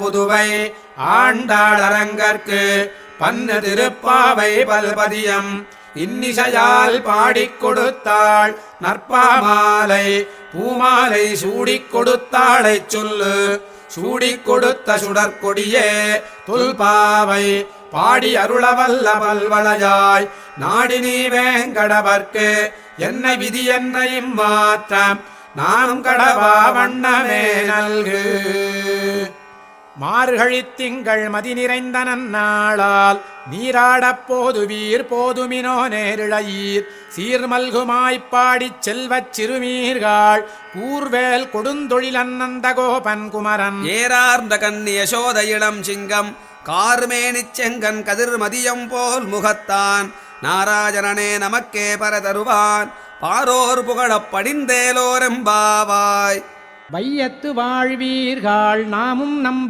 புதுவை ஆண்டாளரங்கற்கு பன்னு திருப்பாவை பல்பதியம் இன்னிசையால் பாடிக் கொடுத்தாள் நற்பாமாலை பூமாலை சூடிக் கொடுத்தாளை சொல்லு சூடிக் கொடுத்த சுடற்கொடியே துல்பாவை பாடி அருளவல்ல பல்வளையாய் நாடினி வேங்கடவர்க்கு என்ன விதி என்ன இம்மாற்றம் நானும் கடவா வண்ணமே நல்கு. மார்கழித் திங்கள் மதி நிறைந்த நன்னாளால் நீராடப் போதுவீர் போதுமினோ நேரிழையீர் சீர்மல்குமாய்ப்பாடிச் செல்வச் சிறுமீர்கள் கூர்வேல் கொடுந்தொழிலன்னந்த கோபன் குமரன் ஏறார்ந்த கண்ணி யசோத இளம் சிங்கம் கார்மேனிச் செங்கன் கதிர் மதியம் போல் முகத்தான் நாராயணனே நமக்கே பரதருவான் பாரோர் புகழப் படிந்தேலோரெம்பாவாய். வையத்து வாழ்வீர்கள் நாமும் நம்